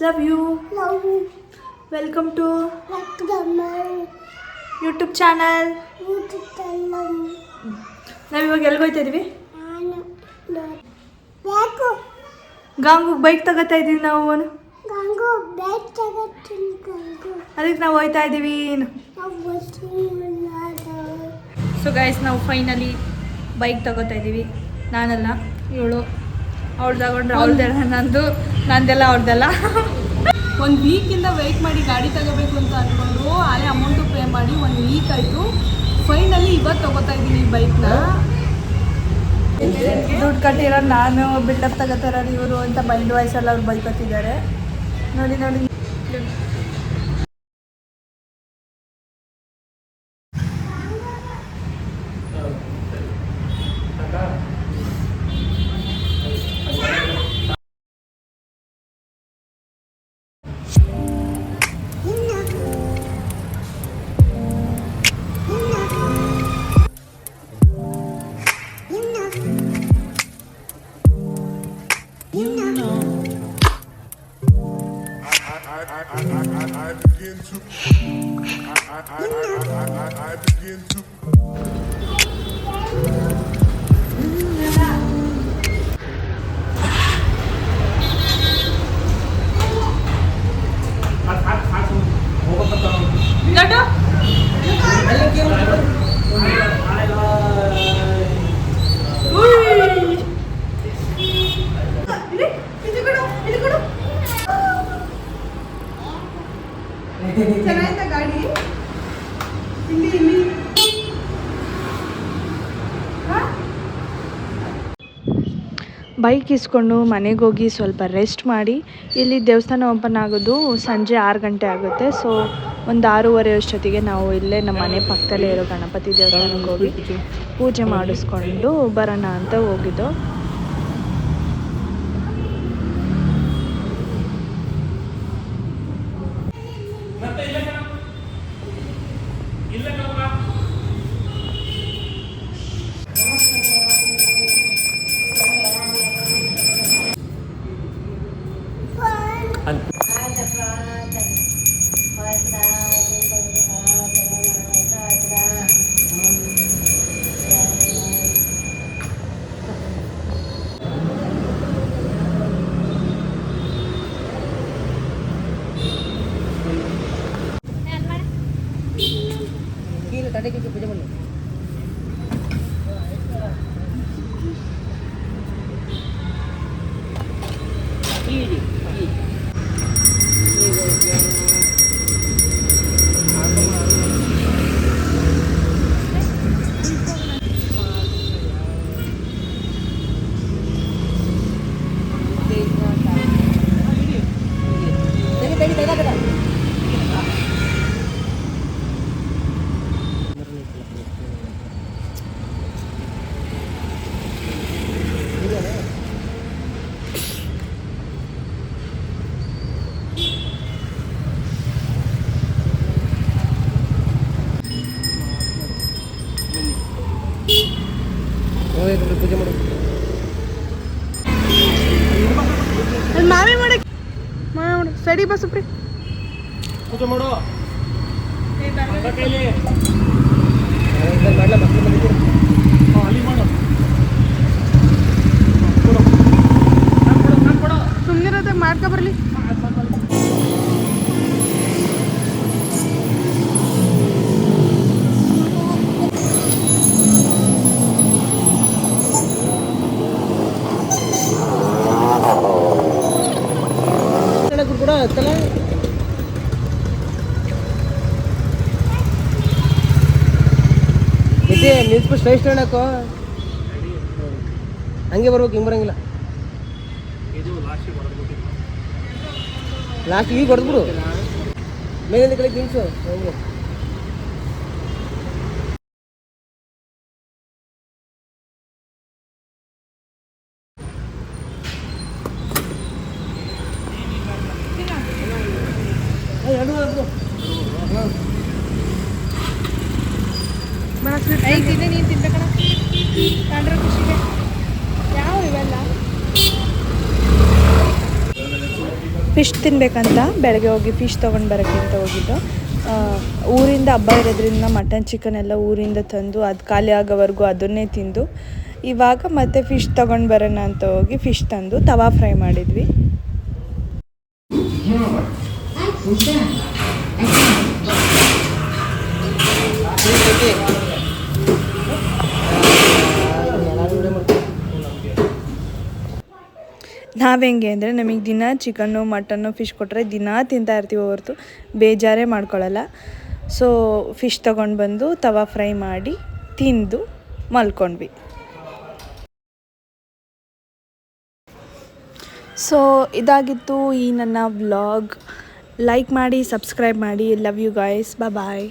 Love you. Love you. Welcome to YouTube channel. YouTube channel. ನಾವು ಇವಾಗ ಎಲ್ಲಿಗೆ ಹೋಗ್ತಾ ಇದೀವಿ? ಬೇಕು ಗಾಂಗು ಬೈಕ್ ತಗೋತಾ ಇದೀವಿ ನಾವು. ಗಂಗು ಬೈಕ್ ತಗೋತೀನಿ ಗಂಗು. ಅದಕ್ಕೆ ನಾವು ಹೋಗ್ತಾ ಇದೀವಿ. ಸೊ ಗೈಸ್ ನಾವು ಫೈನಲಿ ಬೈಕ್ ತಗೋತಾ ಇದ್ದೀವಿ. ನಾನಲ್ಲ ಇವಳು, ಅವಳು ತಗೊಂಡ್ರೆ ಅವಳ್ದೆಲ್ಲ ನಂದು, ನಂದೆಲ್ಲ ಅವ್ರದ್ದೆಲ್ಲ. ಒಂದು ವೀಕಿಂದ ವೆಯ್ಟ್ ಮಾಡಿ ಗಾಡಿ ತಗೋಬೇಕು ಅಂತ ಅಂದ್ಕೊಂಡು ಅಲ್ಲೇ ಅಮೌಂಟು ಪೇ ಮಾಡಿ 1 ವೀಕ್ ಆಯಿತು. ಫೈನಲಿ ಇವತ್ತು ತಗೋತಾ ಇದ್ದೀನಿ ಈ ಬೈಕ್ನ. ದುಡ್ಡು ಕಟ್ಟಿರೋ ನಾನು, ಬಿಲ್ಡಪ್ ತಗೋತಾರ ಇವರು ಅಂತ ಮೈಂಡ್ ವಾಯ್ಸಲ್ಲಿ ಅವ್ರು ಬೈಕೊತಿದ್ದಾರೆ. ನೋಡಿ ನೋಡಿ I begin to ಚೆನ್ನಾಯ್ತಾ ಗಾಡಿ? ಇಲ್ಲಿ ಇಲ್ಲಿ ಬೈಕ್ ಇಸ್ಕೊಂಡು ಮನೆಗೆ ಹೋಗಿ ಸ್ವಲ್ಪ ರೆಸ್ಟ್ ಮಾಡಿ, ಇಲ್ಲಿ ದೇವಸ್ಥಾನ ಓಪನ್ ಆಗೋದು ಸಂಜೆ 6 ಗಂಟೆ ಆಗುತ್ತೆ. ಸೊ ಒಂದು 6:30 ಅಷ್ಟೊತ್ತಿಗೆ ನಾವು ಇಲ್ಲೇ ನಮ್ಮ ಮನೆ ಪಕ್ಕದಲ್ಲೇ ಇರೋ ಗಣಪತಿ ದೇವಸ್ಥಾನಕ್ಕೆ ಹೋಗಿ ಪೂಜೆ ಮಾಡಿಸ್ಕೊಂಡು ಬರೋಣ ಅಂತ ಹೋಗಿದ್ದು. पूजा ಮಾಡಿ ಪೂಜೆ ಮಾಡು. ಮಾವೇ ಮಾಡಕ್ಕೆ ಸಡಿ ಬಸ್ ಪ್ರೀ ಪೂಜೆ ಮಾಡು. ಸುಮ್ಮನಿರೋದಾಗ ಮಾಡ್ಕೊ ಬರ್ಲಿ. ಕೂಡ ತಲೆ ಇದೆ ನಿಲ್ಸ್ಬಿಟ್ಟು ಸ್ಟ್ರೈಟ್ ಹೇಳಕ್ಕೋ, ಹಂಗೆ ಬರ್ಬೇಕು, ಹಿಂಗೆ ಬರಂಗಿಲ್ಲ. ಲಾಸ್ಟ್ ಈಗ ಹೊಡೆದ್ಬಿಡು, ಮೇಲಿಂದ ಕೆಳಗೆ ನಿಲ್ಸು ಹಂಗೆ. ತಿಂದೆ ನೀನು ತಿಂದ ಕಣ ಕಂಡ್ರೆ ಖುಷಿಗೆ. ಯಾವ ಇವೆಲ್ಲ ಫಿಶ್ ತಿನ್ನಬೇಕಂತ ಬೆಳಗ್ಗೆ ಹೋಗಿ ಫಿಶ್ ತೊಗೊಂಡು ಬರೋಕ್ಕೆ ಅಂತ ಹೋಗಿದ್ದು. ಊರಿಂದ ಹಬ್ಬ ಇರೋದ್ರಿಂದ ಮಟನ್ ಚಿಕನ್ ಎಲ್ಲ ಊರಿಂದ ತಂದು ಅದು ಖಾಲಿ ಆಗೋವರೆಗೂ ಅದನ್ನೇ ತಿಂದು ಇವಾಗ ಮತ್ತೆ ಫಿಶ್ ತೊಗೊಂಡು ಬರೋಣ ಅಂತ ಹೋಗಿ ಫಿಶ್ ತಂದು ತವಾ ಫ್ರೈ ಮಾಡಿದ್ವಿ. ನಾವು ಹೆಂಗೆ ಅಂದರೆ ನಮಗೆ ದಿನ ಚಿಕನ್ನು ಮಟನ್ನು ಫಿಶ್ ಕೊಟ್ಟರೆ ದಿನ ತಿಂತಾ ಇರ್ತೀವಿ ಹೊರತು ಬೇಜಾರೇ ಮಾಡ್ಕೊಳ್ಳಲ್ಲ. ಸೊ ಫಿಶ್ ತೊಗೊಂಡು ಬಂದು ತವಾ ಫ್ರೈ ಮಾಡಿ ತಿಂದು ಮಲ್ಕೊಂಡ್ವಿ. ಸೊ ಇದಾಗಿತ್ತು ಈ ನನ್ನ ವ್ಲಾಗ್. ಲೈಕ್ ಮಾಡಿ, ಸಬ್ಸ್ಕ್ರೈಬ್ ಮಾಡಿ. Love you guys. ಬಾಯ್.